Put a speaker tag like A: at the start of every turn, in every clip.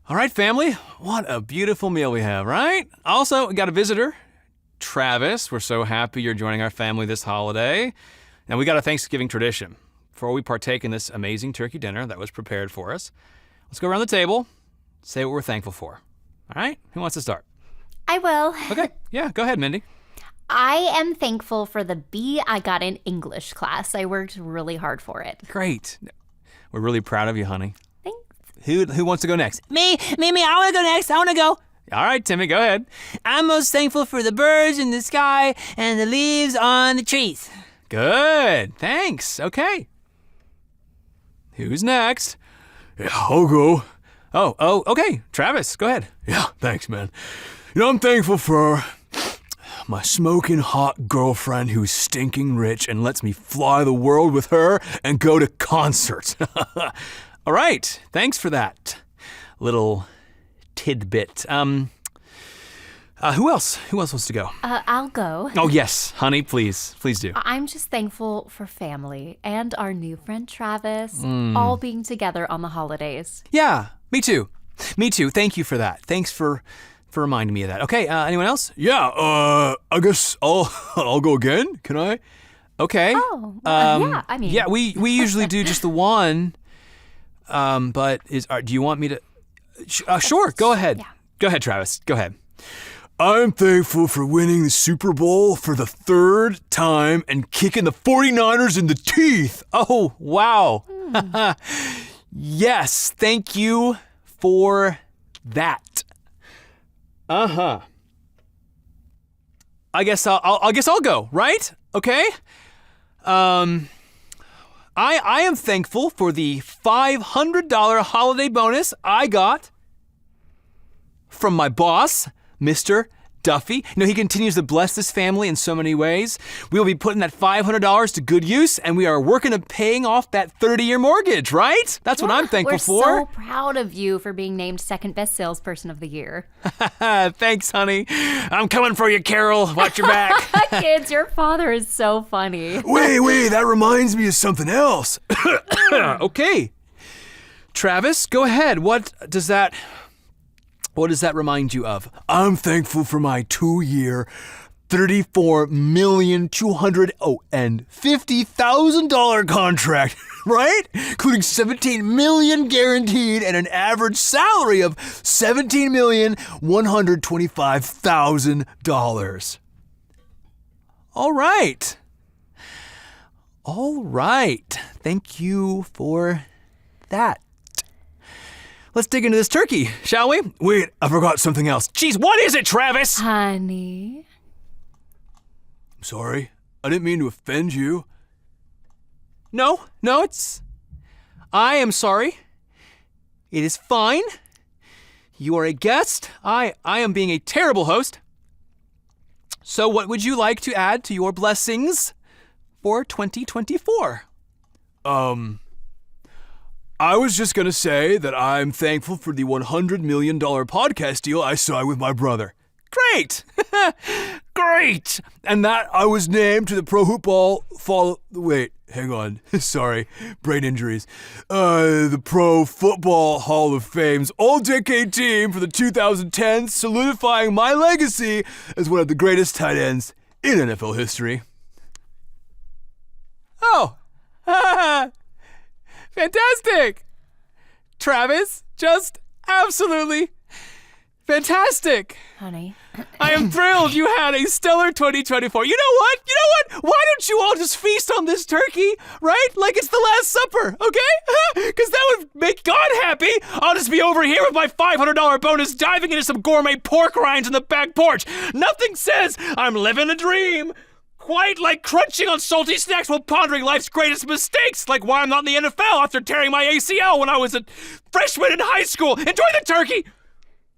A: All right, family, what a beautiful meal we have, right? Also, we got a visitor, Travis. We're so happy you're joining our family this holiday. And we got a Thanksgiving tradition. Before we partake in this amazing turkey dinner that was prepared for us, let's go around the table, say what we're thankful for. All right? Who wants to start?
B: I will.
A: Okay, yeah, go ahead, Mindy.
B: I am thankful for the B I got in English class. I worked really hard for it.
A: Great. We're really proud of you, honey.
B: Thanks.
A: Who wants to go next?
C: Me, I want to go next. I want to go.
A: All right, Timmy, go ahead.
C: I'm most thankful for the birds in the sky and the leaves on the trees.
A: Good, thanks. Okay. Who's next?
D: Yeah, I'll go.
A: Oh, okay. Travis, go ahead.
D: Yeah, thanks, man. I'm thankful for my smoking hot girlfriend who's stinking rich and lets me fly the world with her and go to concerts.
A: All right, thanks for that little tidbit. Who else? Who else wants to go?
B: I'll go.
A: Oh, yes, honey, please do.
B: I'm just thankful for family and our new friend Travis all being together on the holidays.
A: Yeah, me too. Thank you for that. Thanks for reminding me of that. Okay, anyone else?
D: Yeah, I guess I'll go again. Can I?
A: Okay.
B: Oh, yeah, I mean.
A: Yeah, we usually do just the one. But do you want me to? Sure, go ahead.
B: Yeah.
A: Go ahead, Travis. Go ahead.
D: I'm thankful for winning the Super Bowl for the third time and kicking the 49ers in the teeth.
A: Oh, wow. Yes, thank you for that. Uh-huh. I guess I'll go, right? Okay. I am thankful for the $500 holiday bonus I got from my boss, Mr. Duffy. He continues to bless this family in so many ways. We will be putting that $500 to good use, and we are working on paying off that 30-year mortgage, right? That's what I'm thankful for.
B: We're so proud of you for being named second best salesperson of the year.
A: Thanks, honey. I'm coming for you, Carol. Watch your back.
B: Kids, your father is so funny.
D: Wait, that reminds me of something else.
A: Okay. Travis, go ahead. What does that remind you of?
D: I'm thankful for my 2-year, $34,250,000 contract, right? Including $17 million guaranteed and an average salary of $17,125,000.
A: All right. Thank you for that. Let's dig into this turkey, shall we?
D: Wait, I forgot something else.
A: Jeez, what is it, Travis?
B: Honey.
D: I'm sorry. I didn't mean to offend you.
A: No, I am sorry. It is fine. You are a guest. I am being a terrible host. So what would you like to add to your blessings for 2024?
D: I was just going to say that I'm thankful for the $100 million podcast deal I signed with my brother.
A: Great!
D: Great! And that I was named to the Pro Football Sorry, brain injuries. The Pro Football Hall of Fame's all-decade team for the 2010s, solidifying my legacy as one of the greatest tight ends in NFL history.
A: Oh! Fantastic! Travis, just absolutely fantastic!
B: Honey.
A: I am thrilled you had a stellar 2024. You know what? Why don't you all just feast on this turkey, right? Like it's the Last Supper, okay? Because that would make God happy. I'll just be over here with my $500 bonus diving into some gourmet pork rinds in the back porch. Nothing says I'm living a dream quite like crunching on salty snacks while pondering life's greatest mistakes, like why I'm not in the NFL after tearing my ACL when I was a freshman in high school. Enjoy the turkey!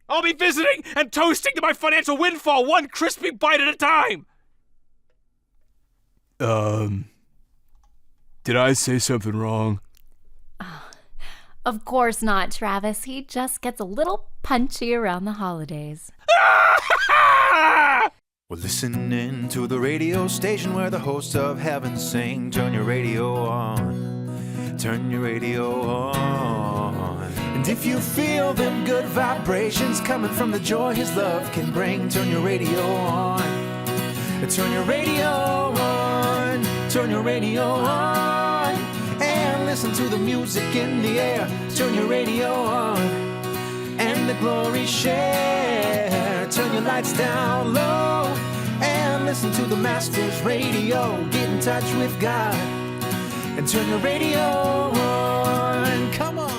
A: I'll be visiting and toasting to my financial windfall one crispy bite at a time.
D: Did I say something wrong?
B: Of course not, Travis. He just gets a little punchy around the holidays.
E: We're listening to the radio station where the hosts of heaven sing. Turn your radio on. Turn your radio on. And if you feel them good vibrations coming from the joy his love can bring, turn your radio on. Turn your radio on. Turn your radio on. And listen to the music in the air. Turn your radio on. And the glory share. Turn your lights down low. And listen to the Master's radio. Get in touch with God. And turn your radio on. Come on.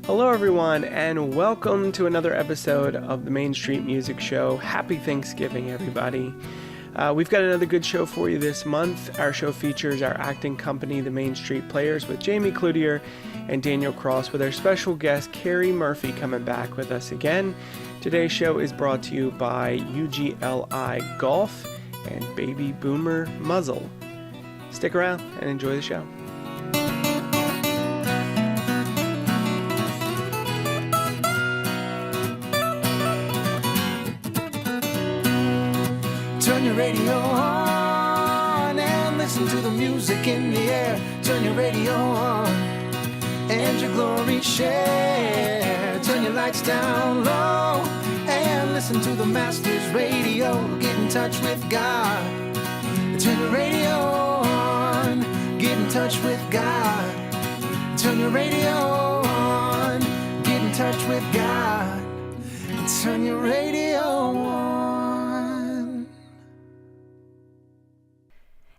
F: Hello everyone, and welcome to another episode of the Main Street Music Show. Happy Thanksgiving, everybody. We've got another good show for you this month. Our show features our acting company, the Main Street Players, with Jamie Cloutier and Daniel Cross, with our special guest, Carrie Murphy, coming back with us again. Today's show is brought to you by UGLI Golf and Baby Boomer Muzzle. Stick around and enjoy the show.
E: Turn your radio on and listen to the music in the air. Turn your radio on and your glory share. Turn your lights down low and listen to the Master's radio. Get in touch with God. Turn your radio on. Get in touch with God. Turn your radio on. Get in touch with God. Turn your radio on.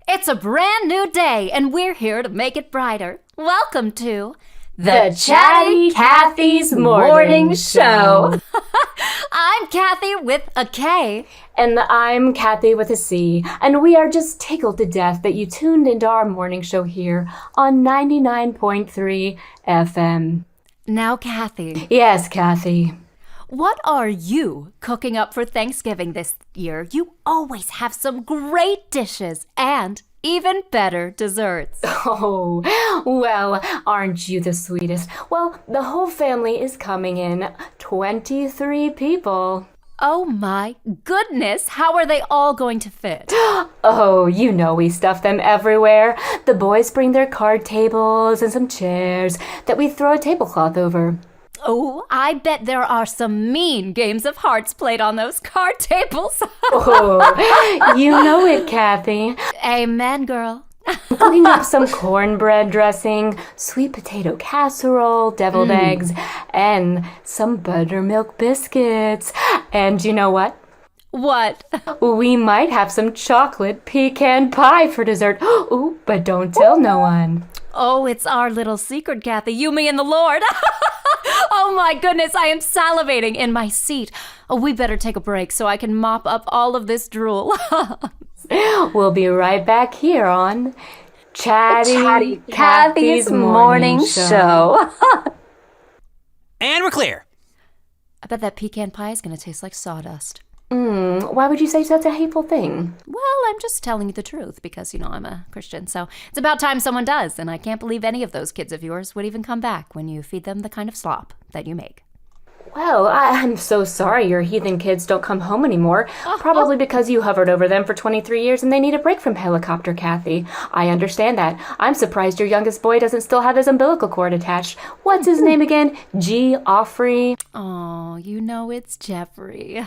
B: It's a brand new day, and we're here to make it brighter. Welcome to
G: The Chatty Cathy's Morning Show.
B: I'm Kathy with a K.
G: And I'm Kathy with a C. And we are just tickled to death that you tuned into our morning show here on 99.3 FM.
B: Now, Kathy,
G: Yes, Kathy.
B: what are you cooking up for Thanksgiving this year? You always have some great dishes and even better desserts.
G: Oh, well, aren't you the sweetest? Well, the whole family is coming in. 23 people.
B: Oh my goodness, how are they all going to fit?
G: Oh, you know we stuff them everywhere. The boys bring their card tables and some chairs that we throw a tablecloth over.
B: Oh, I bet there are some mean games of hearts played on those card tables.
G: Oh, you know it, Kathy.
B: Amen, girl.
G: Cooking up some cornbread dressing, sweet potato casserole, deviled eggs, and some buttermilk biscuits. And you know what?
B: What?
G: We might have some chocolate pecan pie for dessert. Ooh, but don't tell no one.
B: Oh, it's our little secret, Kathy. You, me, and the Lord. Oh my goodness, I am salivating in my seat. Oh, we better take a break so I can mop up all of this drool.
G: We'll be right back here on Chatty Cathy's Morning Show.
C: And we're clear.
B: I bet that pecan pie is going to taste like sawdust.
G: Why would you say such a hateful thing?
B: Well, I'm just telling you the truth because, I'm a Christian, so it's about time someone does, and I can't believe any of those kids of yours would even come back when you feed them the kind of slop that you make.
G: Well, I'm so sorry your heathen kids don't come home anymore. Probably because you hovered over them for 23 years and they need a break from helicopter, Kathy. I understand that. I'm surprised your youngest boy doesn't still have his umbilical cord attached. What's his name again? G. Offrey?
B: Oh, it's Jeffrey.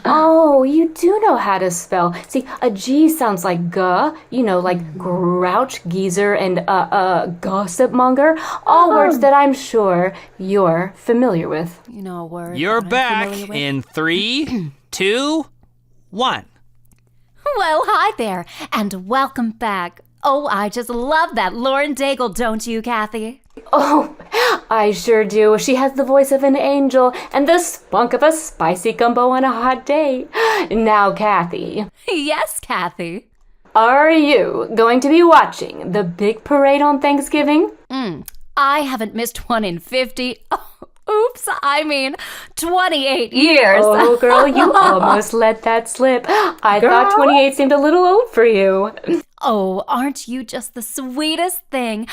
G: Oh, you do know how to spell. See, a G sounds like guh, like grouch, geezer, and gossip monger. All words that I'm sure you're familiar with.
B: A word.
C: You're
B: that I'm
C: back
B: familiar with.
C: in 3, 2, 1.
B: Well, hi there, and welcome back. Oh, I just love that Lauren Daigle, don't you, Kathy?
G: Oh, I sure do. She has the voice of an angel and the spunk of a spicy gumbo on a hot day. Now, Kathy,
B: Yes, Kathy.
G: are you going to be watching the big parade on Thanksgiving?
B: I haven't missed one in 28 years.
G: Oh, girl, you almost let that slip. I thought 28 seemed a little old for you.
B: Oh, aren't you just the sweetest thing?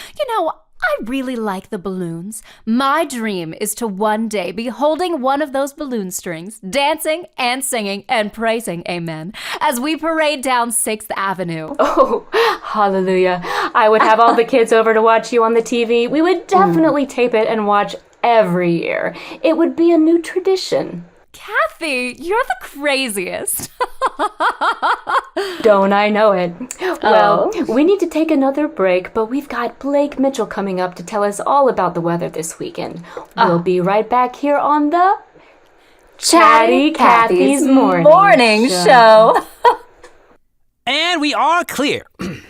B: I really like the balloons. My dream is to one day be holding one of those balloon strings, dancing and singing and praising amen as we parade down 6th Avenue.
G: Oh, hallelujah. I would have all the kids over to watch you on the TV. We would definitely tape it and watch every year. It would be a new tradition.
B: Kathy, you're the craziest.
G: Don't I know it? Well, we need to take another break, but we've got Blake Mitchell coming up to tell us all about the weather this weekend. We'll be right back here on the Chatty Cathy's Morning Show.
C: And we are clear.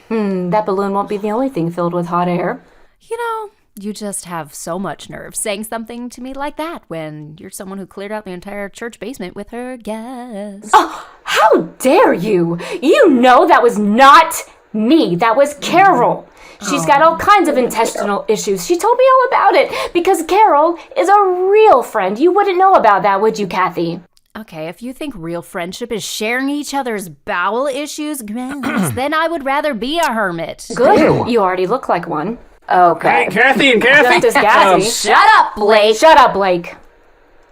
G: That balloon won't be the only thing filled with hot air.
B: You know, you just have so much nerve saying something to me like that when you're someone who cleared out the entire church basement with her guests.
G: Oh, how dare you? You know that was not me. That was Carol. She's got all kinds of intestinal issues. She told me all about it because Carol is a real friend. You wouldn't know about that, would you, Kathy?
B: Okay, if you think real friendship is sharing each other's bowel issues, then I would rather be a hermit.
G: Good. You already look like one. Okay.
F: Hey, Kathy and Cathy.
G: Just as Kathy.
B: Shut up, Blake.
G: Shut up, Blake.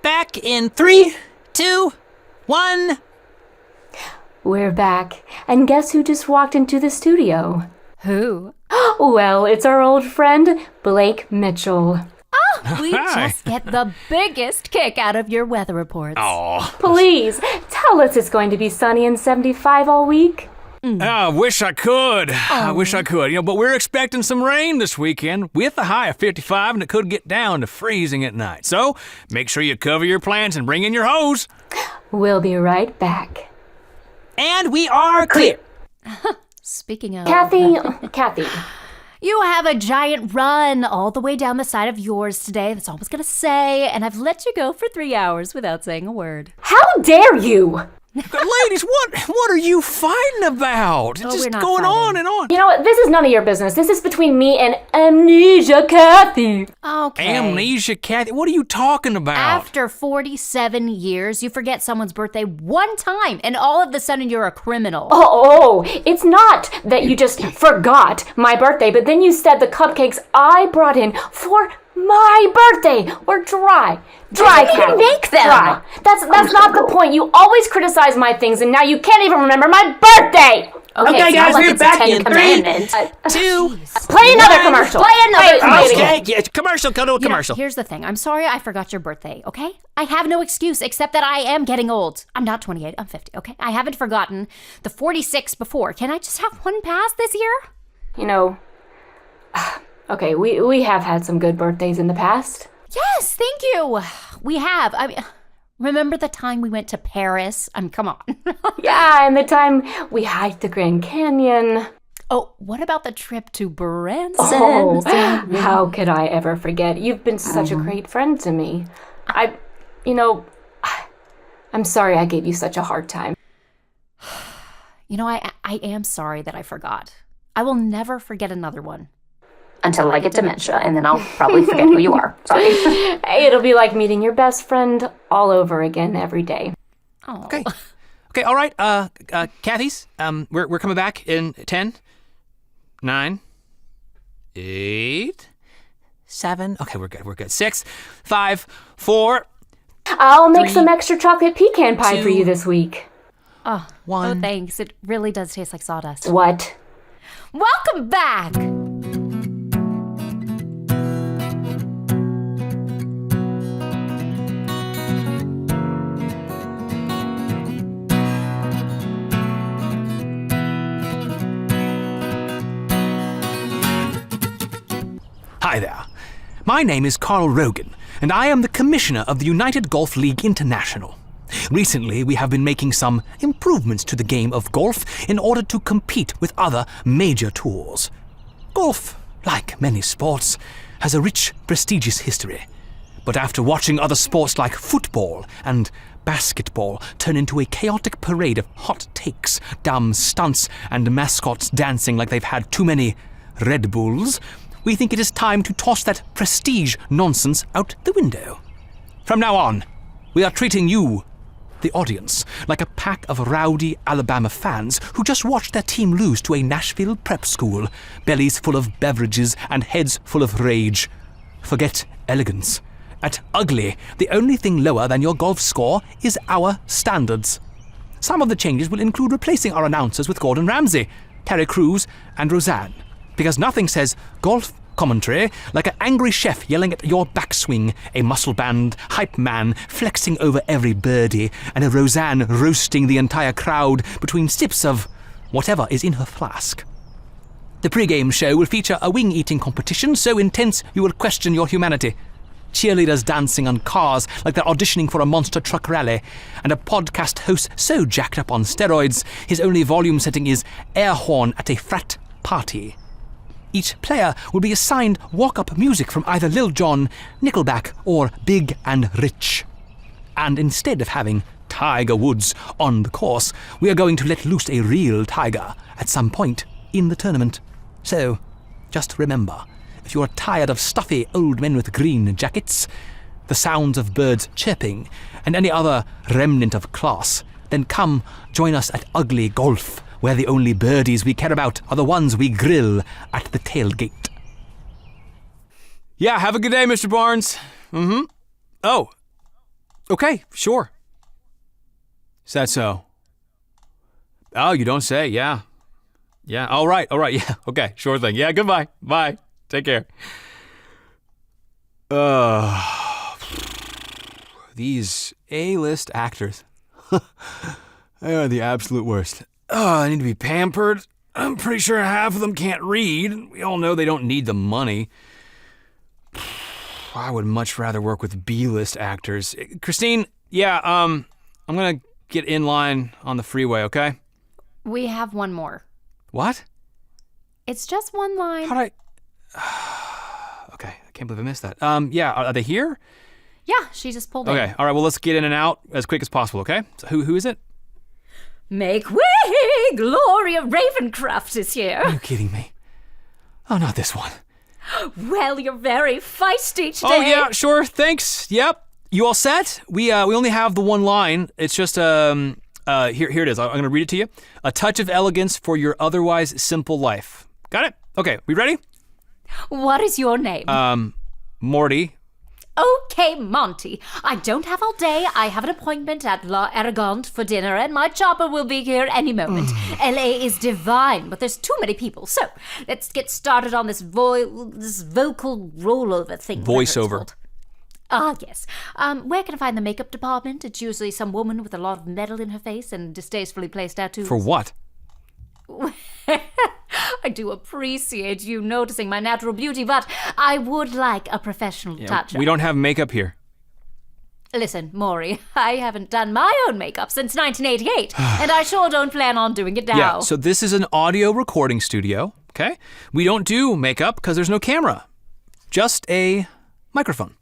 C: Back in 3, 2, 1.
G: We're back. And guess who just walked into the studio?
B: Who?
G: Well, it's our old friend, Blake Mitchell.
B: We just get the biggest kick out of your weather reports.
G: Please, tell us it's going to be sunny and 75 all week.
D: I wish I could. I wish I could. But we're expecting some rain this weekend with a high of 55, and it could get down to freezing at night. So make sure you cover your plants and bring in your hose.
G: We'll be right back.
C: And we are clear.
B: Speaking of...
G: Kathy.
B: You have a giant run all the way down the side of yours today. That's all I was going to say. And I've let you go for 3 hours without saying a word.
G: How dare you?
D: Ladies, what are you fighting about? It's just
B: we're not
D: going
B: fighting.
D: on and on.
G: You know what? This is none of your business. This is between me and Amnesia Kathy.
B: Okay.
D: Amnesia, Kathy, what are you talking about?
B: After 47 years, you forget someone's birthday one time, and all of a sudden you're a criminal.
G: Oh, it's not that you just forgot my birthday, but then you said the cupcakes I brought in for my birthday were dry. Dry, Kathy.
B: make them.
G: Dry. That's not the point. You always criticize my things, and now you can't even remember my birthday.
C: Okay,
B: it's
C: guys,
B: not like
C: we're
B: it's
C: back
B: a
C: in
B: 10
C: 3,
B: commandment.
C: 2,
G: Play another commercial.
B: Play another commercial.
C: Okay, yeah, commercial, go to a
B: You know,
C: commercial.
B: here's the thing. I'm sorry I forgot your birthday, okay? I have no excuse except that I am getting old. I'm not 28, I'm 50, okay? I haven't forgotten the 46 before. Can I just have one pass this year?
G: You know, okay, we have had some good birthdays in the past.
B: Yes, thank you. We have. I mean, remember the time we went to Paris? Come on.
G: Yeah, and the time we hiked the Grand Canyon.
B: Oh, what about the trip to Branson?
G: Oh, how could I ever forget? You've been such a great friend to me. I'm sorry I gave you such a hard time.
B: You know, I am sorry that I forgot. I will never forget another one.
H: Until I get dementia, and then I'll probably forget who you are. Sorry.
G: It'll be like meeting your best friend all over again every day.
B: Oh.
C: Okay, all right. Kathy's, we're coming back in 10, 9, 8, 7. Okay, we're good. 6, 5, 4.
G: I'll make
C: 3,
G: some extra chocolate pecan pie for
C: 2,
G: you this week.
B: Oh,
C: 1.
B: thanks. It really does taste like sawdust.
G: What?
B: Welcome back!
D: Hi there. My name is Carl Rogan, and I am the Commissioner of the United Golf League International. Recently, we have been making some improvements to the game of golf in order to compete with other major tours. Golf, like many sports, has a rich, prestigious history. But after watching other sports like football and basketball turn into a chaotic parade of hot takes, dumb stunts, and mascots dancing like they've had too many Red Bulls, we think it is time to toss that prestige nonsense out the window. From now on, we are treating you
C: the audience like a pack of rowdy Alabama fans who just watched their team lose to a Nashville prep school, bellies full of beverages and heads full of rage. Forget elegance. At ugly, the only thing lower than your golf score is our standards. Some of the changes will include replacing our announcers with Gordon Ramsay, Terry Crews, and Roseanne, because nothing says golf commentary like an angry chef yelling at your backswing, a muscle band hype man flexing over every birdie, and a Roseanne roasting the entire crowd between sips of whatever is in her flask. The pre-game show will feature a wing-eating competition so intense you will question your humanity, cheerleaders dancing on cars like they're auditioning for a monster truck rally, and a podcast host so jacked up on steroids his only volume setting is air horn at a frat party. Each player will be assigned walk-up music from either Lil Jon, Nickelback, or Big and Rich. And instead of having Tiger Woods on the course, we are going to let loose a real tiger at some point in the tournament. So, just remember, if you are tired of stuffy old men with green jackets, the sounds of birds chirping, and any other remnant of class, then come join us at Ugly Golf, where the only birdies we care about are the ones we grill at the tailgate.
A: Yeah, have a good day, Mr. Barnes. Oh, okay, sure. Is that so? Oh, you don't say, yeah. Yeah, all right, yeah, okay, sure thing. Yeah, goodbye, bye, take care. These A-list actors. They are the absolute worst. Oh, I need to be pampered. I'm pretty sure half of them can't read. We all know they don't need the money. I would much rather work with B-list actors. Christine, yeah, I'm gonna get in line on the freeway, okay?
B: We have one more.
A: What?
B: It's just one line.
A: How'd I... Okay, I can't believe I missed that. Yeah, are they here?
B: Yeah, she just pulled in.
A: Okay, all right, well, let's get in and out as quick as possible, okay? So who is it?
B: Make way! Gloria Ravencroft is here.
A: Are you kidding me? Oh, not this one.
B: Well, you're very feisty today.
A: Oh, yeah, sure, thanks. Yep. You all set? We only have the one line. It's just, here it is. I'm going to read it to you. A touch of elegance for your otherwise simple life. Got it? Okay, we ready?
B: What is your name?
A: Morty.
B: Okay, Monty. I don't have all day. I have an appointment at La Arrogante for dinner, and my chopper will be here any moment. L.A. is divine, but there's too many people. So, let's get started on this vocal rollover thing.
A: Voiceover.
B: Yes. Where can I find the makeup department? It's usually some woman with a lot of metal in her face and distastefully placed tattoos.
A: For what?
B: I do appreciate you noticing my natural beauty, but I would like a professional touch.
A: We don't have makeup here.
B: Listen, Maury, I haven't done my own makeup since 1988, and I sure don't plan on doing it now.
A: Yeah, so this is an audio recording studio, okay? We don't do makeup because there's no camera. Just a microphone.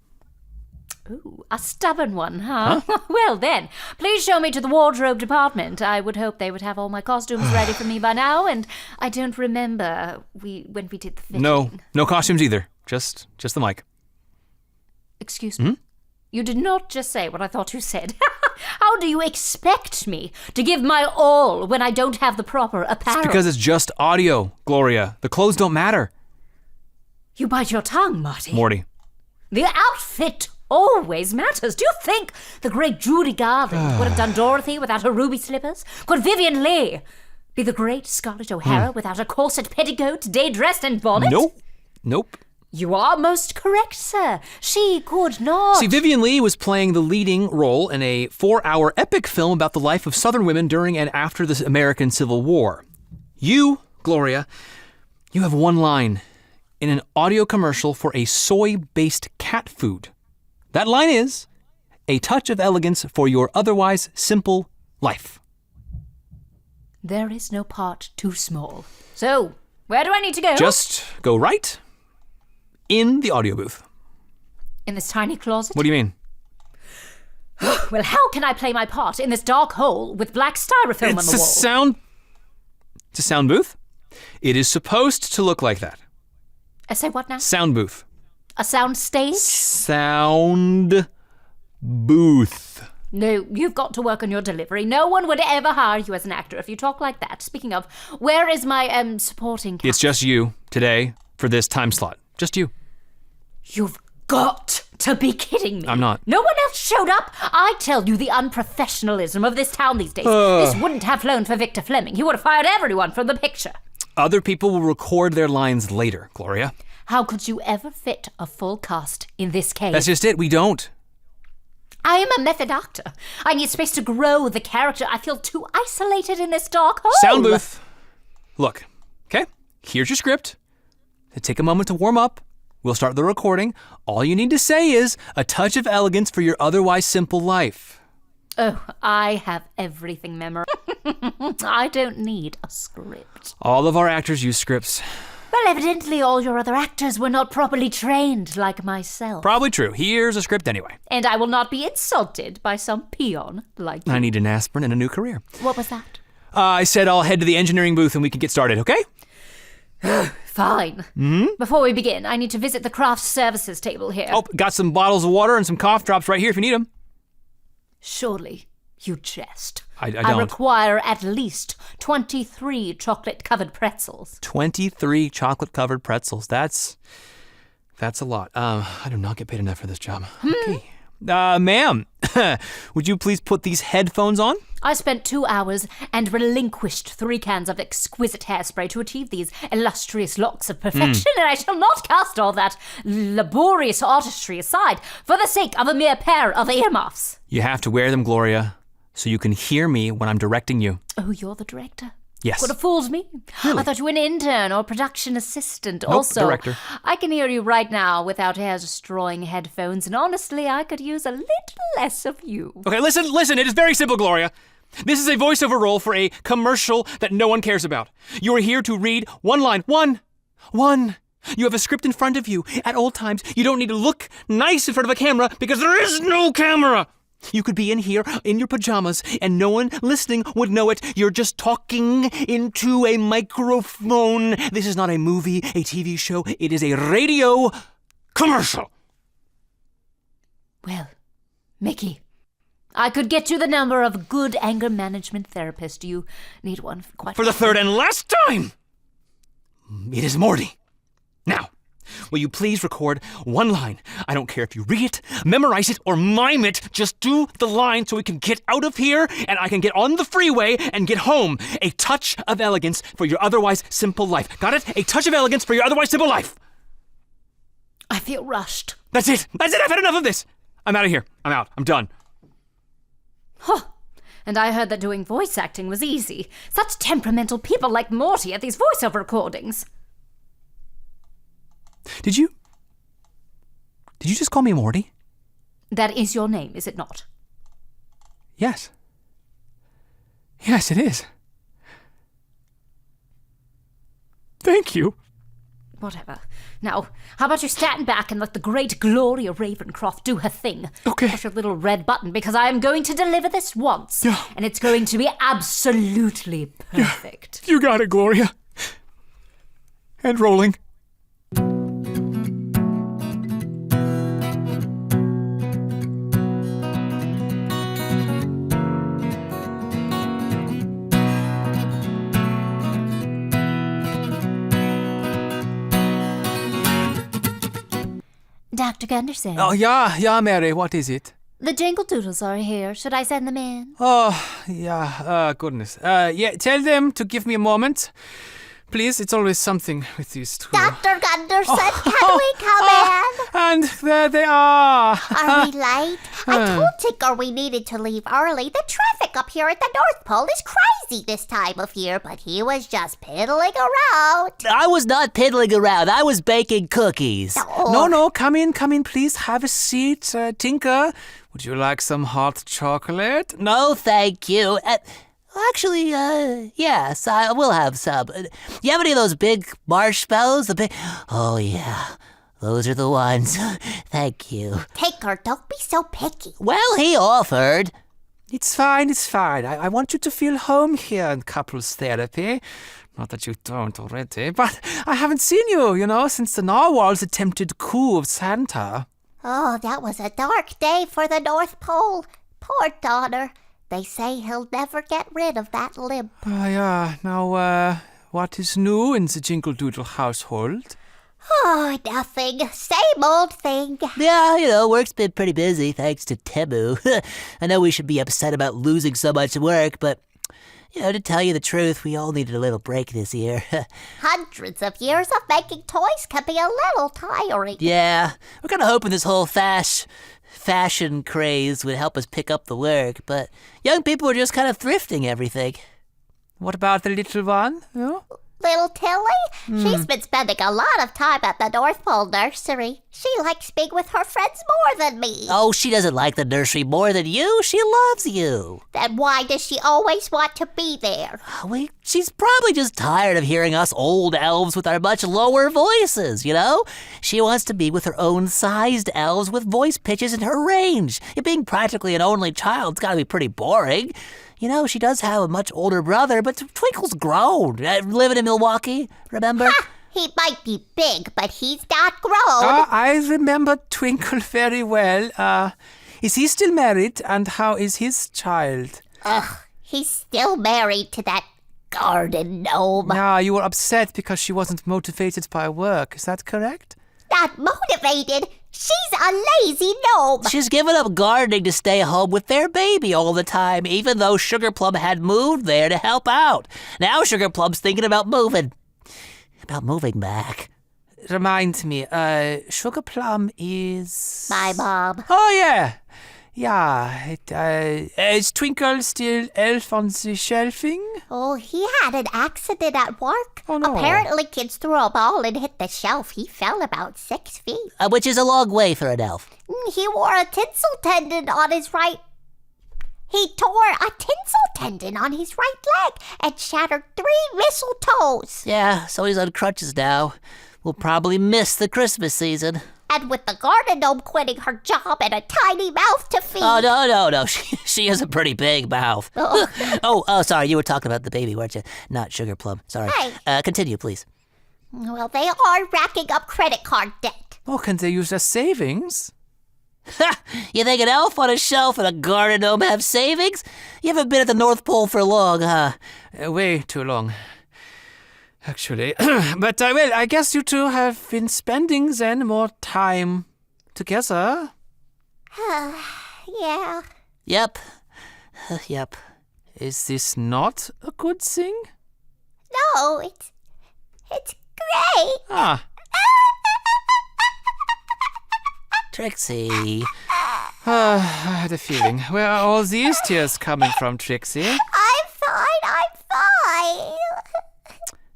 B: Ooh, a stubborn one, huh? Well then, please show me to the wardrobe department. I would hope they would have all my costumes ready for me by now, and I don't remember when we did the fitting.
A: No costumes either. Just the mic.
B: Excuse me? You did not just say what I thought you said. How do you expect me to give my all when I don't have the proper apparel?
A: It's because it's just audio, Gloria. The clothes don't matter.
B: You bite your tongue, Marty.
A: Morty.
B: The outfit always matters. Do you think the great Judy Garland would have done Dorothy without her ruby slippers? Could Vivian Leigh be the great Scarlett O'Hara without a corset petticoat, day dress and bonnet?
A: Nope.
B: You are most correct, sir. She could not.
A: See, Vivian Leigh was playing the leading role in a 4-hour epic film about the life of Southern women during and after the American Civil War. You, Gloria, you have one line in an audio commercial for a soy-based cat food. That line is, a touch of elegance for your otherwise simple life.
B: There is no part too small. So, where do I need to go?
A: Just go right in the audio booth.
B: In this tiny closet?
A: What do you mean?
B: Well, how can I play my part in this dark hole with black styrofoam on the wall?
A: It's a sound booth. It is supposed to look like that.
B: Say what now?
A: Sound booth.
B: A sound stage?
A: Sound booth.
B: No, you've got to work on your delivery. No one would ever hire you as an actor if you talk like that. Speaking of, where is my supporting cast?
C: It's just you today for this time slot. Just you.
B: You've got to be kidding me.
C: I'm not.
B: No one else showed up? I tell you, the unprofessionalism of this town these days. This wouldn't have flown for Victor Fleming. He would have fired everyone from the picture.
C: Other people will record their lines later, Gloria.
B: How could you ever fit a full cast in this cave?
C: That's just it. We don't.
B: I am a method actor. I need space to grow the character. I feel too isolated in this dark hole.
C: Sound booth. Look, okay? Here's your script. Take a moment to warm up. We'll start the recording. All you need to say is a touch of elegance for your otherwise simple life.
B: Oh, I have everything memorized. I don't need a script.
C: All of our actors use scripts.
B: Well, evidently all your other actors were not properly trained like myself.
C: Probably true. Here's a script anyway.
B: And I will not be insulted by some peon like you.
C: I need an aspirin and a new career.
B: What was that?
C: I said I'll head to the engineering booth and we can get started, okay?
B: Fine. Before we begin, I need to visit the craft services table here.
C: Oh, got some bottles of water and some cough drops right here if you need them.
B: Surely you jest.
C: I don't.
B: require at least 23 chocolate-covered pretzels.
C: 23 chocolate-covered pretzels. That's a lot. I do not get paid enough for this job. Okay. Ma'am, would you please put these headphones on?
B: I spent 2 hours and relinquished 3 cans of exquisite hairspray to achieve these illustrious locks of perfection, and I shall not cast all that laborious artistry aside for the sake of a mere pair of earmuffs.
C: You have to wear them, Gloria, so you can hear me when I'm directing you.
B: Oh, you're the director?
C: Yes.
B: Would have fooled me.
C: Really?
B: I thought you were an intern or production assistant.
C: Nope,
B: Also,
C: director.
B: I can hear you right now without hair-destroying headphones, and honestly, I could use a little less of you.
C: Okay, listen, it is very simple, Gloria. This is a voiceover role for a commercial that no one cares about. You are here to read one line. One. You have a script in front of you. At all times, you don't need to look nice in front of a camera because there is no camera. You could be in here in your pajamas and no one listening would know it. You're just talking into a microphone. This is not a movie, a TV show. It is a radio commercial.
B: Well, Mickey, I could get you the number of a good anger management therapist. You need one
C: For the third and last time, it is Morty. Now, will you please record one line? I don't care if you read it, memorize it, or mime it. Just do the line so we can get out of here and I can get on the freeway and get home. A touch of elegance for your otherwise simple life. Got it? A touch of elegance for your otherwise simple life.
B: I feel rushed.
C: That's it. I've had enough of this. I'm out of here. I'm out. I'm done.
B: Huh. And I heard that doing voice acting was easy. Such temperamental people like Morty at these voiceover recordings.
C: Did you just call me Morty?
B: That is your name, is it not?
C: Yes. Yes, it is. Thank you.
B: Whatever. Now, how about you stand back and let the great Gloria Ravencroft do her thing?
C: Okay.
B: Push your little red button because I am going to deliver this once.
C: Yeah.
B: And it's going to be absolutely perfect.
C: You got it, Gloria. And rolling.
B: Dr. Gunderson.
C: Oh, yeah, Mary, what is it?
B: The Jingle Doodles are here. Should I send them in?
C: Oh, yeah, goodness. Yeah, tell them to give me a moment. Please, it's always something with these two.
I: Dr. Gunderson, can we come in?
C: And there they are.
I: Are we late? I told Tinker we needed to leave early. The traffic up here at the North Pole is crazy this time of year, but he was just piddling around.
J: I was not piddling around. I was baking cookies.
I: Oh.
C: No, come in, please. Have a seat, Tinker. Would you like some hot chocolate?
J: No, thank you. Actually, yes, I will have some. You have any of those big marshmallows? Oh, yeah. Those are the ones. Thank you.
I: Tinker, don't be so picky.
J: Well, he offered.
C: It's fine. I want you to feel home here in couples therapy. Not that you don't already, but I haven't seen you, since the narwhal's attempted coup of Santa.
I: Oh, that was a dark day for the North Pole. Poor Donner. They say he'll never get rid of that limp.
C: Yeah. Now, what is new in the Jingle Doodle household?
I: Oh, nothing. Same old thing.
J: Yeah, work's been pretty busy thanks to Temu. I know we should be upset about losing so much work, but, to tell you the truth, we all needed a little break this year.
I: Hundreds of years of making toys can be a little tiring.
J: Yeah, we're kind of hoping this whole fashion craze would help us pick up the work, but young people are just kind of thrifting everything.
C: What about the little one?
I: Little Tilly? She's been spending a lot of time at the North Pole nursery. She likes being with her friends more than me.
J: Oh, she doesn't like the nursery more than you. She loves you.
I: Then why does she always want to be there?
J: She's probably just tired of hearing us old elves with our much lower voices, She wants to be with her own sized elves with voice pitches in her range. Being practically an only child's gotta be pretty boring. She does have a much older brother, but Twinkle's grown. Living in Milwaukee, remember?
I: Ha! He might be big, but he's not grown.
C: I remember Twinkle very well. Is he still married, and how is his child?
I: He's still married to that garden gnome.
C: Yeah, you were upset because she wasn't motivated by work. Is that correct?
I: Not motivated. She's a lazy gnome.
J: She's given up gardening to stay home with their baby all the time, even though Sugar Plum had moved there to help out. Now Sugar Plum's thinking about moving back.
C: Remind me, Sugar Plum is...
I: My mom.
C: Oh, yeah. Yeah, is Twinkle still elf on the shelving?
I: Oh, he had an accident at work.
C: Oh, no.
I: Apparently kids threw a ball and hit the shelf. He fell about 6 feet.
J: Which is a long way for an elf.
I: He wore a tinsel tendon on his right... He tore a tinsel tendon on his right leg and shattered 3 mistletoes.
J: Yeah, so he's on crutches now. We'll probably miss the Christmas season.
I: And with the garden gnome quitting her job and a tiny mouth to feed.
J: Oh, no. She has a pretty big mouth. Oh, sorry. You were talking about the baby, weren't you? Not Sugar Plum. Sorry.
I: Hey.
J: Continue, please.
I: Well, they are racking up credit card debt.
C: Oh, can they use their savings?
J: Ha! You think an elf on a shelf and a garden gnome have savings? You haven't been at the North Pole for long, huh?
C: Way too long. Actually. But, I guess you two have been spending then more time together.
I: Yeah.
J: Yep.
C: Is this not a good thing?
I: No, it's great.
C: Ah.
J: Trixie.
C: I had a feeling. Where are all these tears coming from, Trixie?
I: I'm fine.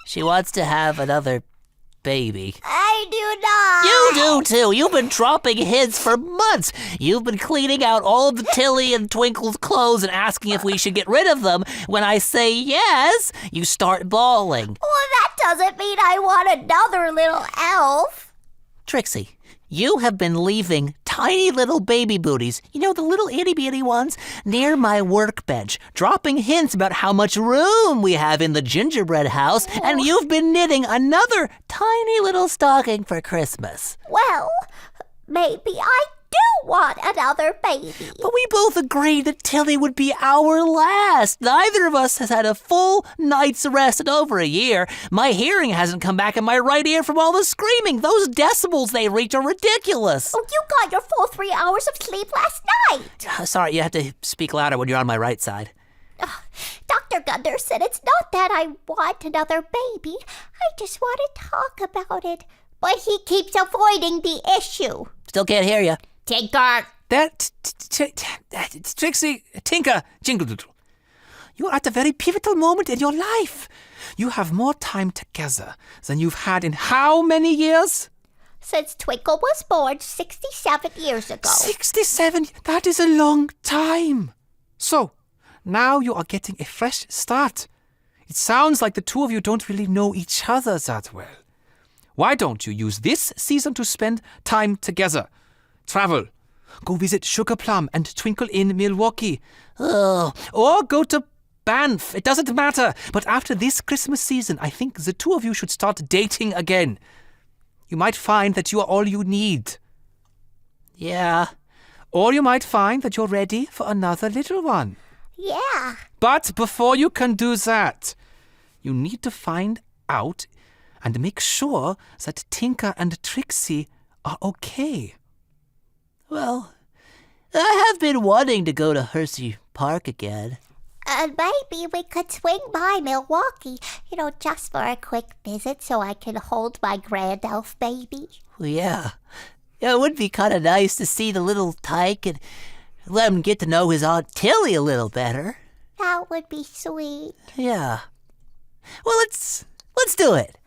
J: She wants to have another baby.
I: I do not.
J: You do too. You've been dropping hints for months. You've been cleaning out all of the Tilly and Twinkle's clothes and asking if we should get rid of them. When I say yes, you start bawling.
I: Well, that doesn't mean I want another little elf.
J: Trixie, you have been leaving tiny little baby booties, the little itty-bitty ones, near my workbench, dropping hints about how much room we have in the gingerbread house, and you've been knitting another tiny little stocking for Christmas.
I: Well, maybe I do want another baby.
J: But we both agreed that Tilly would be our last. Neither of us has had a full night's rest in over a year. My hearing hasn't come back in my right ear from all the screaming. Those decibels they reach are ridiculous.
I: Oh, you got your full 3 hours of sleep last night.
J: Sorry, you have to speak louder when you're on my right side.
I: Dr. Gunther said it's not that I want another baby. I just want to talk about it. But he keeps avoiding the issue.
J: Still can't hear you.
I: Tinker.
C: Trixie, Tinker, Jingle Doodle. You're at a very pivotal moment in your life. You have more time together than you've had in how many years?
I: Since Twinkle was born 67 years ago.
C: 67? That is a long time. So, now you are getting a fresh start. It sounds like the two of you don't really know each other that well. Why don't you use this season to spend time together? Travel. Go visit Sugar Plum and Twinkle in Milwaukee. Or go to Banff. It doesn't matter. But after this Christmas season, I think the two of you should start dating again. You might find that you are all you need.
J: Yeah.
C: Or you might find that you're ready for another little one.
I: Yeah.
C: But before you can do that, you need to find out and make sure that Tinker and Trixie are okay.
J: Well, I have been wanting to go to Hershey Park again.
I: Maybe we could swing by Milwaukee, just for a quick visit so I can hold my grand elf baby.
J: Well, yeah. Yeah, it would be kind of nice to see the little tyke and let him get to know his Aunt Tilly a little better.
I: That would be sweet.
J: Yeah. Well, let's do it.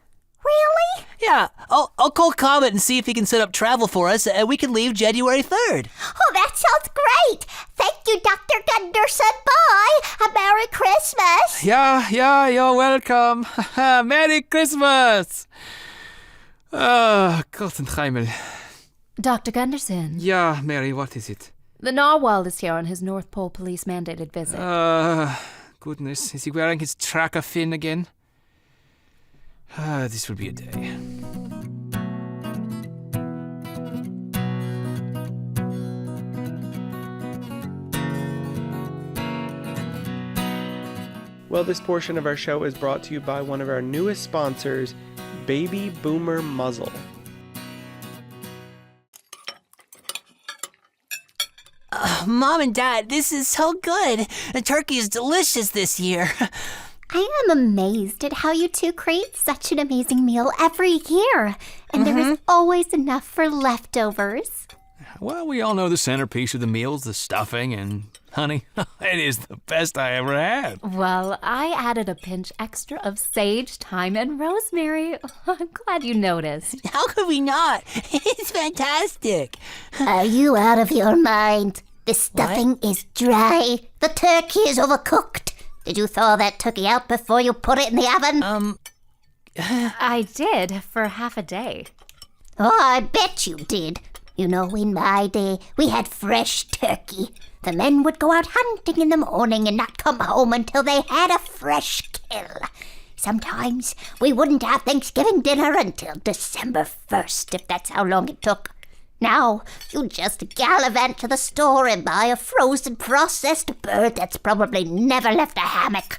I: Really?
J: Yeah, I'll call Comet and see if he can set up travel for us, and we can leave January 3rd.
I: Oh, that sounds great. Thank you, Dr. Gunderson. Bye. A Merry Christmas.
C: Yeah, you're welcome. Merry Christmas! Gott und Himmel.
B: Dr. Gunderson.
C: Yeah, Mary, what is it?
B: The narwhal is here on his North Pole Police mandated visit.
C: Goodness. Is he wearing his tracker fin again? This will be a day.
F: Well, this portion of our show is brought to you by one of our newest sponsors, Baby Boomer Muzzle.
J: Mom and Dad, this is so good. The turkey is delicious this year.
I: I am amazed at how you two create such an amazing meal every year. And there is always enough for leftovers.
C: Well, we all know the centerpiece of the meal's the stuffing, and honey, it is the best I ever had.
B: Well, I added a pinch extra of sage, thyme, and rosemary. I'm glad you noticed.
J: How could we not? It's fantastic.
I: Are you out of your mind? The stuffing is dry. The turkey is overcooked. Did you thaw that turkey out before you put it in the oven?
B: I did, for half a day.
I: Oh, I bet you did. In my day, we had fresh turkey. The men would go out hunting in the morning and not come home until they had a fresh kill. Sometimes we wouldn't have Thanksgiving dinner until December 1st, if that's how long it took. Now, you just gallivant to the store and buy a frozen processed bird that's probably never left a hammock.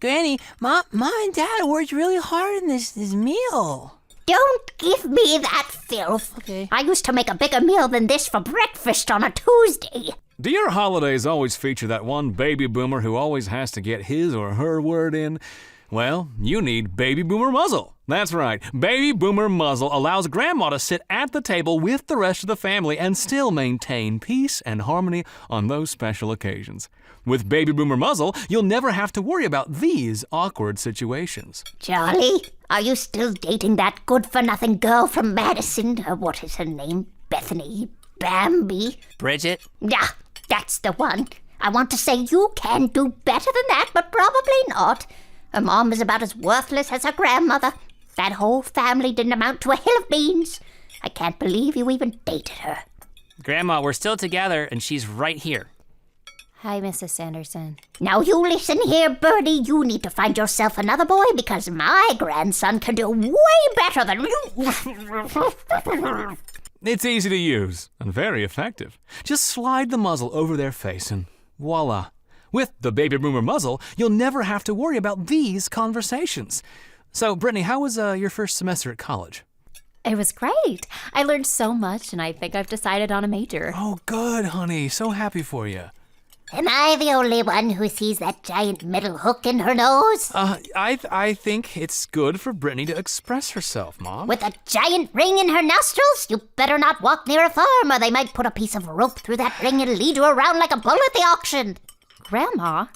J: Granny, Mom and Dad worked really hard on this meal.
I: Don't give me that filth.
J: Okay.
I: I used to make a bigger meal than this for breakfast on a Tuesday.
A: Do your holidays always feature that one baby boomer who always has to get his or her word in? Well, you need Baby Boomer Muzzle. That's right. Baby Boomer Muzzle allows Grandma to sit at the table with the rest of the family and still maintain peace and harmony on those special occasions. With Baby Boomer Muzzle, you'll never have to worry about these awkward situations.
I: Charlie, are you still dating that good-for-nothing girl from Madison? What is her name? Bethany? Bambi?
J: Bridget?
I: Yeah, that's the one. I want to say you can do better than that, but probably not. Her mom is about as worthless as her grandmother. That whole family didn't amount to a hill of beans. I can't believe you even dated her.
K: Grandma, we're still together, and she's right here.
B: Hi, Mrs. Sanderson.
I: Now you listen here, Birdie. You need to find yourself another boy because my grandson can do way better than you.
A: It's easy to use and very effective. Just slide the muzzle over their face and voila. With the Baby Boomer Muzzle, you'll never have to worry about these conversations. So, Brittany, how was your first semester at college?
B: It was great. I learned so much, and I think I've decided on a major.
A: Oh, good, honey. So happy for you.
I: Am I the only one who sees that giant metal hook in her nose?
A: I think it's good for Brittany to express herself, Mom.
I: With a giant ring in her nostrils? You better not walk near a farm, or they might put a piece of rope through that ring and lead you around like a bull at the auction.
B: Grandma?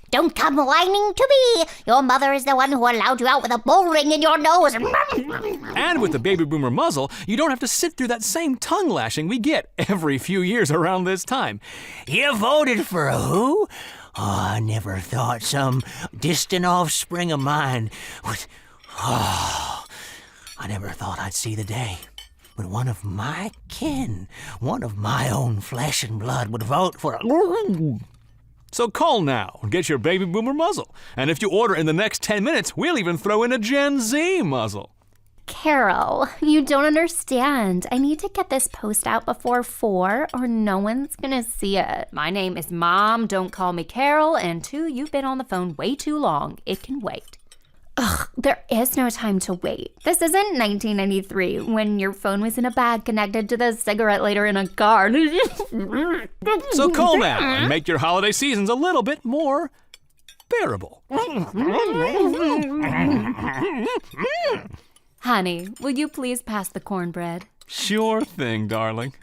I: Don't come whining to me. Your mother is the one who allowed you out with a bull ring in your nose.
A: And with the Baby Boomer Muzzle, you don't have to sit through that same tongue lashing we get every few years around this time.
J: You voted for who? Oh, I never thought some distant offspring of mine would... Oh, I never thought I'd see the day when one of my kin, one of my own flesh and blood would vote for a...
A: So call now and get your Baby Boomer Muzzle. And if you order in the next 10 minutes, we'll even throw in a Gen Z muzzle.
B: Carol, you don't understand. I need to get this post out before 4 or no one's gonna see it. My name is Mom, don't call me Carol, and 2, you've been on the phone way too long. It can wait. Ugh, there is no time to wait. This isn't 1993 when your phone was in a bag connected to the cigarette lighter in a car.
C: So call now and make your holiday seasons a little bit more bearable.
B: Honey, will you please pass the cornbread?
C: Sure thing, darling.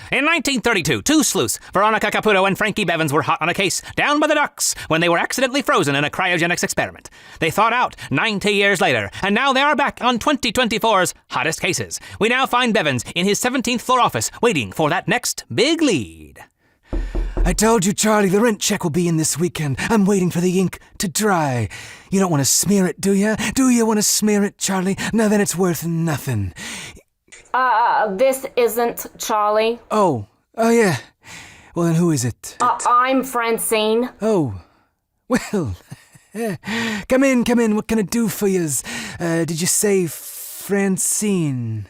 K: In 1932, 2 sleuths, Veronica Caputo and Frankie Bevins, were hot on a case down by the docks when they were accidentally frozen in a cryogenics experiment. They thawed out 90 years later, and now they are back on 2024's hottest cases. We now find Bevins in his 17th floor office waiting for that next big lead.
D: I told you, Charlie, the rent check will be in this weekend. I'm waiting for the ink to dry. You don't want to smear it, do you? Do you want to smear it, Charlie? No, then it's worth nothing.
G: This isn't Charlie.
D: Oh, yeah. Well, then who is it?
G: I'm Francine.
D: Oh, well, come in. What can I do for yous? Did you say Francine?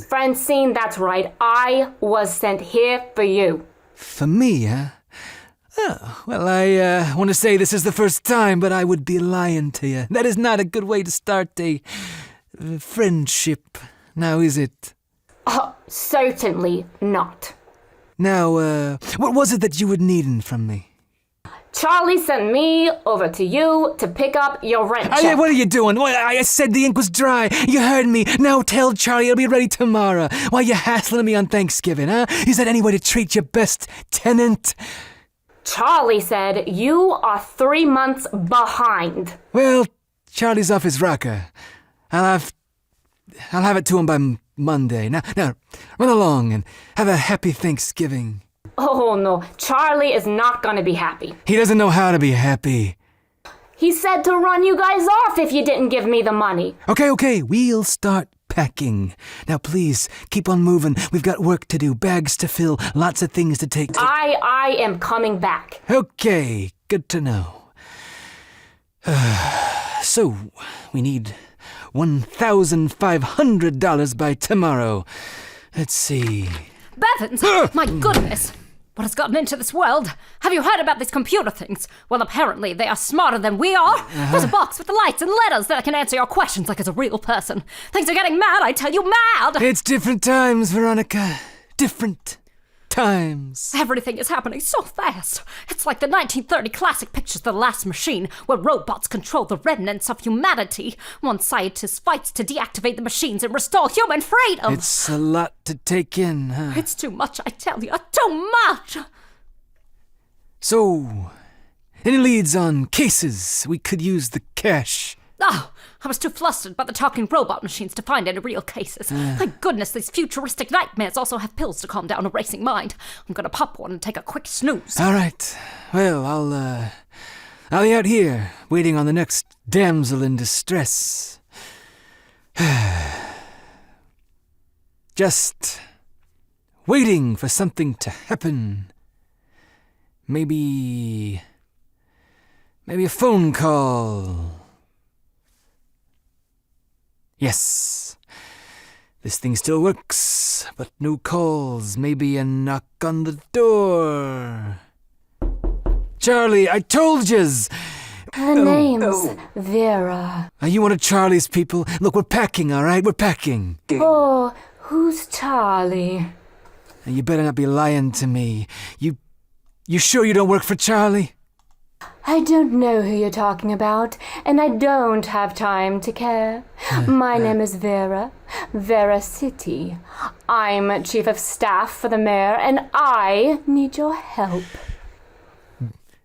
G: Francine, that's right. I was sent here for you.
D: For me, huh? Oh, well, I want to say this is the first time, but I would be lying to you. That is not a good way to start a friendship, now is it?
G: Certainly not.
D: Now, what was it that you were needing from me?
G: Charlie sent me over to you to pick up your rent check.
D: Hey, what are you doing? Well, I said the ink was dry. You heard me. Now tell Charlie it'll be ready tomorrow. Why are you hassling me on Thanksgiving, huh? Is that any way to treat your best tenant?
G: Charlie said you are 3 months behind.
D: Well, Charlie's off his rocker. I'll have it to him by Monday. Now, run along and have a happy Thanksgiving.
G: Oh, no. Charlie is not going to be happy.
D: He doesn't know how to be happy.
G: He said to run you guys off if you didn't give me the money.
D: Okay. We'll start packing. Now, please, keep on moving. We've got work to do, bags to fill, lots of things to take.
G: I am coming back.
D: Okay, good to know. So, we need $1,500 by tomorrow. Let's see.
B: Bevins! My goodness! What has gotten into this world? Have you heard about these computer things? Well, apparently they are smarter than we are. There's a box with the lights and letters that can answer your questions like it's a real person. Things are getting mad, I tell you, mad!
D: It's different times, Veronica. Different times.
B: Everything is happening so fast. It's like the 1930 classic pictures The Last Machine, where robots control the remnants of humanity. One scientist fights to deactivate the machines and restore human freedom.
D: It's a lot to take in, huh?
B: It's too much, I tell you, too much!
D: So, any leads on cases? We could use the cash.
B: Oh, I was too flustered by the talking robot machines to find any real cases. Thank goodness these futuristic nightmares also have pills to calm down a racing mind. I'm gonna pop one and take a quick snooze.
D: All right. Well, I'll be out here, waiting on the next damsel in distress. Just waiting for something to happen. Maybe a phone call. Yes, this thing still works, but no calls. Maybe a knock on the door. Charlie, I told yous!
G: Her name's Vera.
D: Are you one of Charlie's people? Look, we're packing, all right? We're packing.
G: Oh, who's Charlie?
D: You better not be lying to me. You sure you don't work for Charlie?
G: I don't know who you're talking about, and I don't have time to care. My name is Vera City. I'm chief of staff for the mayor, and I need your help.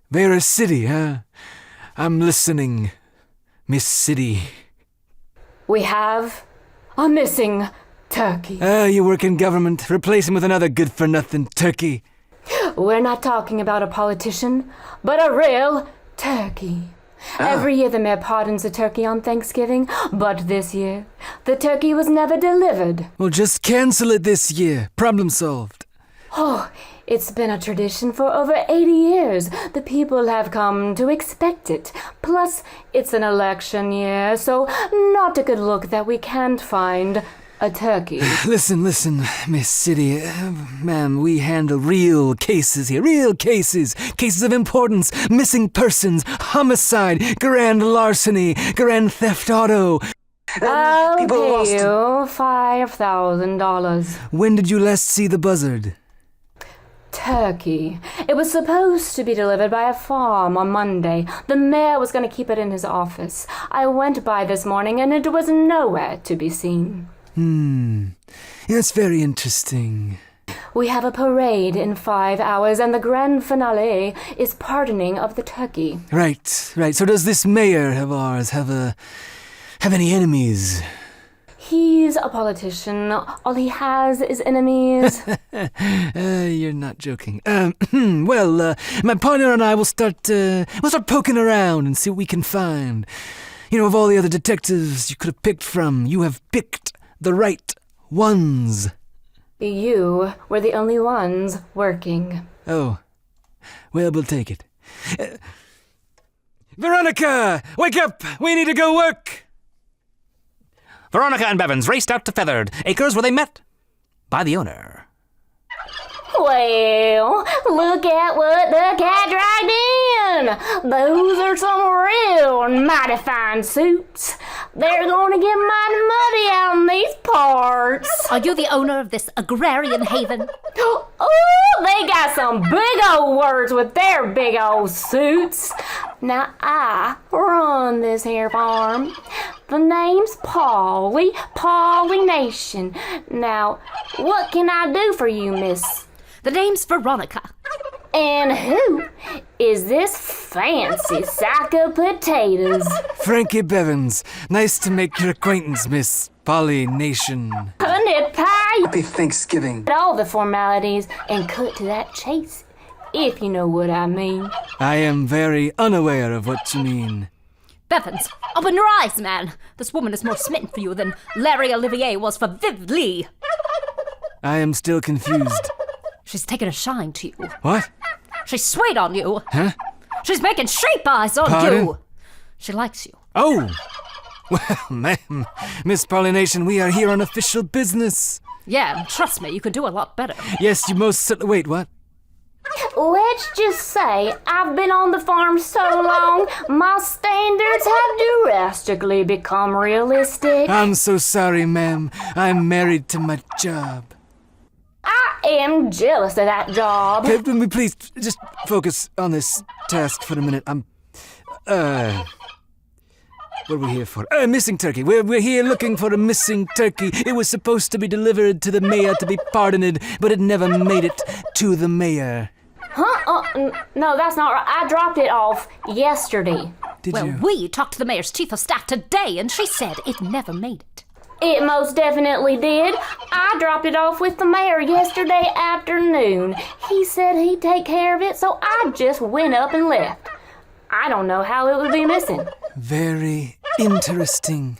D: Vera City, huh? I'm listening, Miss City.
G: We have a missing turkey.
D: You work in government. Replace him with another good-for-nothing turkey.
G: We're not talking about a politician, but a real turkey. Every year the mayor pardons the turkey on Thanksgiving, but this year, the turkey was never delivered.
D: Well, just cancel it this year. Problem solved.
G: Oh, it's been a tradition for over 80 years. The people have come to expect it. Plus, it's an election year, so not a good look that we can't find a turkey.
D: Listen, Miss City. Ma'am, we handle real cases here. Real cases. Cases of importance. Missing persons. Homicide. Grand larceny. Grand theft auto.
G: I'll pay you $5,000.
D: When did you last see the buzzard?
G: Turkey. It was supposed to be delivered by a farm on Monday. The mayor was going to keep it in his office. I went by this morning and it was nowhere to be seen.
D: That's very interesting.
G: We have a parade in 5 hours and the grand finale is pardoning of the turkey.
D: Right. So does this mayor of ours have any enemies?
G: He's a politician. All he has is enemies.
D: You're not joking. Well, my partner and I will start poking around and see what we can find. You know, of all the other detectives you could have picked from, you have picked the right ones.
G: You were the only ones working.
D: Oh, well, we'll take it. Veronica, wake up! We need to go work!
K: Veronica and Bevins raced out to Feathered Acres where they met by the owner.
G: Well, look at what the cat dragged in. Those are some real mighty fine suits. They're going to get mighty muddy out in these parts.
B: Are you the owner of this agrarian haven?
G: Oh, they got some big old words with their big old suits. Now, I run this here farm. The name's Polly Nation. Now, what can I do for you, miss?
B: The name's Veronica.
G: And who is this fancy sack of potatoes?
D: Frankie Bevins. Nice to make your acquaintance, Miss Polly Nation.
G: Honey pie.
D: Happy Thanksgiving.
G: All the formalities and cut to that chase, if you know what I mean.
D: I am very unaware of what you mean.
B: Bevins, open your eyes, man. This woman is more smitten for you than Larry Olivier was for Viv Lee.
D: I am still confused.
B: She's taken a shine to you.
D: What?
B: She's sweet on you.
D: Huh?
B: She's making sheep eyes on
D: Pardon?
B: you. She likes you.
D: Oh! Well, ma'am, Miss Polly Nation, we are here on official business.
B: Yeah, and trust me, you could do a lot better.
D: Yes, you most certainly... Wait, what?
G: Let's just say I've been on the farm so long, my standards have drastically become realistic.
D: I'm so sorry, ma'am. I'm married to my job.
G: I am jealous of that job.
D: Okay, please, just focus on this task for a minute. What are we here for? Missing turkey. We're here looking for a missing turkey. It was supposed to be delivered to the mayor to be pardoned, but it never made it to the mayor.
G: Huh? No, that's not right. I dropped it off yesterday.
D: Did you?
B: We talked to the mayor's chief of staff today, and she said it never made it.
G: It most definitely did. I dropped it off with the mayor yesterday afternoon. He said he'd take care of it, so I just went up and left. I don't know how it would be missing.
D: Very interesting.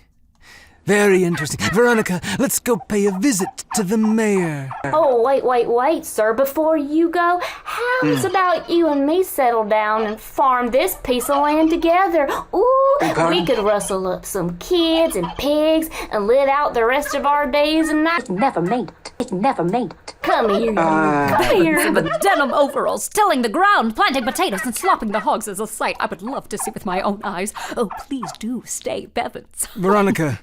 D: Very interesting. Veronica, let's go pay a visit to the mayor.
G: Oh, wait, sir. Before you go, how's about you and me settle down and farm this piece of land together? Ooh, we could rustle up some kids and pigs and live out the rest of our days and nights.
H: It never made it. It never made it.
G: Come here, come here.
B: The denim overalls, tilling the ground, planting potatoes, and slopping the hogs is a sight I would love to see with my own eyes. Oh, please do stay, Bevins.
D: Veronica,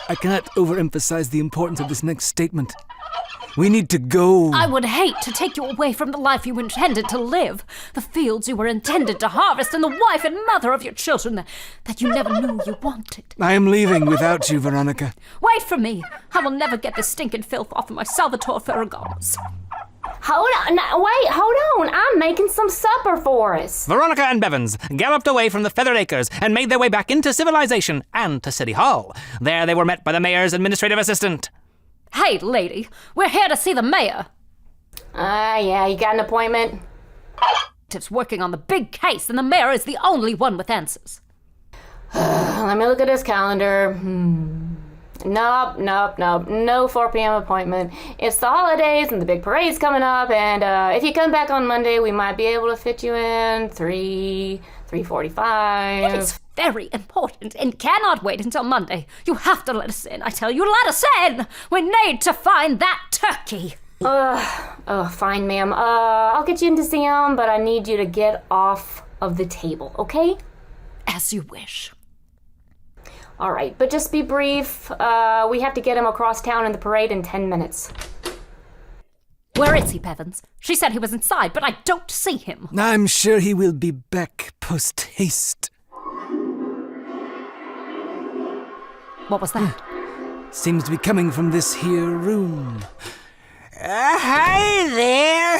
D: I cannot overemphasize the importance of this next statement. We need to go.
B: I would hate to take you away from the life you intended to live, the fields you were intended to harvest, and the wife and mother of your children that you never knew you wanted.
D: I am leaving without you, Veronica.
B: Wait for me. I will never get this stinking filth off of my Salvatore Ferragamo's.
G: Hold on, hold on. I'm making some supper for us.
K: Veronica and Bevins galloped away from the Feathered Acres and made their way back into civilization and to City Hall. There they were met by the mayor's administrative assistant.
B: Hey, lady, we're here to see the mayor.
G: Yeah, you got an appointment?
B: detectives working on the big case, and the mayor is the only one with answers.
G: Let me look at his calendar. Nope. No 4 p.m. appointment. It's the holidays and the big parade's coming up, and if you come back on Monday, we might be able to fit you in 3:45.
B: It is very important and cannot wait until Monday. You have to let us in. I tell you, let us in! We need to find that turkey!
G: Fine, ma'am. I'll get you in to see him, but I need you to get off of the table, okay?
B: As you wish.
G: All right, but just be brief. We have to get him across town in the parade in 10 minutes.
B: Where is he, Bevins? She said he was inside, but I don't see him.
C: I'm sure he will be back post-haste.
B: What was that?
C: Seems to be coming from this here room.
J: Hi there.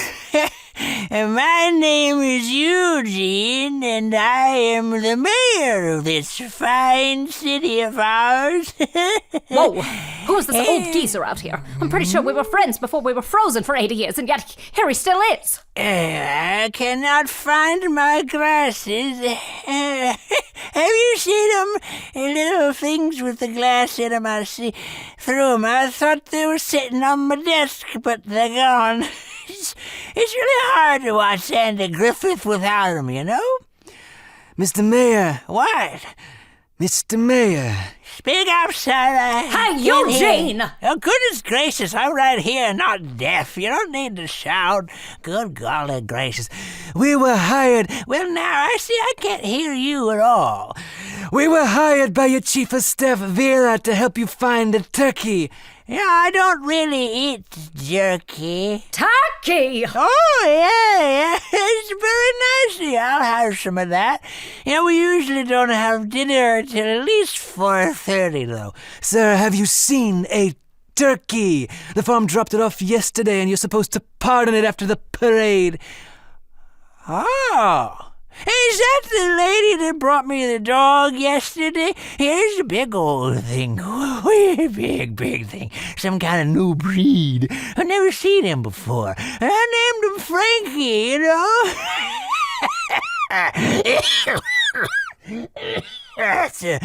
J: My name is Eugene, and I am the mayor of this fine city of ours.
B: Whoa! Who is this old geezer out here? I'm pretty sure we were friends before we were frozen for 80 years, and yet here he still is.
J: I cannot find my glasses. Have you seen them? Little things with the glass in them. I see through them. I thought they were sitting on my desk, but they're gone. It's really hard to watch Andy Griffith without him, you know?
C: Mr. Mayor.
J: What?
C: Mr. Mayor.
J: Speak up, sir.
B: Hey, Eugene!
J: Oh, goodness gracious, I'm right here, not deaf. You don't need to shout. Good golly gracious.
C: We were hired.
J: Well, now, I see I can't hear you at all.
C: We were hired by your chief of staff, Vera, to help you find a turkey.
J: Yeah, I don't really eat jerky.
B: Turkey!
J: Oh, yeah. It's very nice of you. I'll have some of that. You know, we usually don't have dinner until at least 4:30, though.
C: Sir, have you seen a turkey? The farm dropped it off yesterday, and you're supposed to pardon it after the parade.
J: Oh. Is that the lady that brought me the dog yesterday? Here's a big old thing. Big thing. Some kind of new breed. I've never seen him before. And I named him Frankie, you know? That's a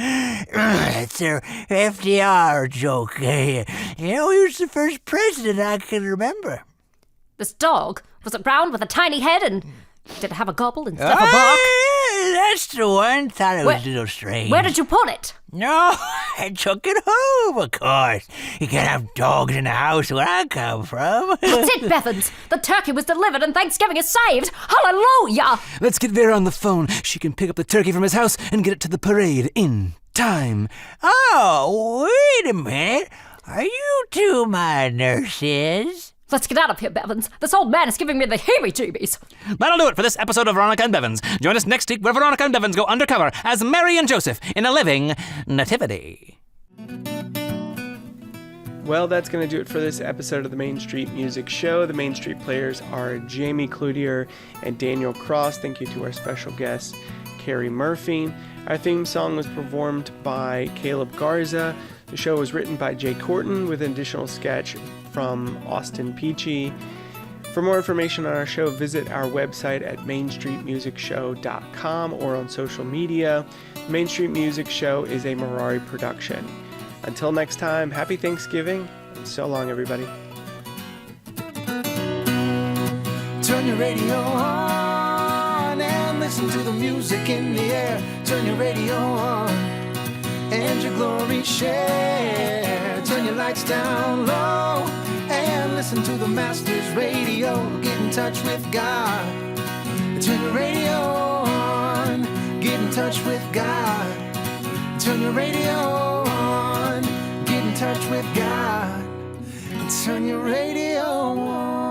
J: FDR joke. You know, he was the first president I can remember.
B: This dog, was it brown with a tiny head and did it have a gobble instead of a bark?
J: That's the one. Thought it was a little strange.
B: Where did you put it?
J: No, I took it home, of course. You can't have dogs in the house where I come from.
B: That's it, Bevins. The turkey was delivered and Thanksgiving is saved. Hallelujah!
C: Let's get Vera on the phone. She can pick up the turkey from his house and get it to the parade in time.
J: Oh, wait a minute. Are you two my nurses?
B: Let's get out of here, Bevins. This old man is giving me the heebie-jeebies.
K: That'll do it for this episode of Veronica and Bevins. Join us next week where Veronica and Bevins go undercover as Mary and Joseph in a living nativity.
F: Well, that's going to do it for this episode of the Main Street Music Show. The Main Street players are Jamie Cloutier and Daniel Cross. Thank you to our special guest, Carrie Murphy. Our theme song was performed by Caleb Garza. The show was written by Jay Corton with an additional sketch from Austin Peachey. For more information on our show, visit our website at mainstreetmusicshow.com or on social media. The Main Street Music Show is a Mirari production. Until next time, happy Thanksgiving, and so long, everybody.
E: Turn your radio on and listen to the music in the air. Turn your radio on and your glory share. Turn your lights down low and listen to the Master's radio. Get in touch with God. Turn your radio on. Get in touch with God. Turn your radio on. Get in touch with God. Turn your radio on.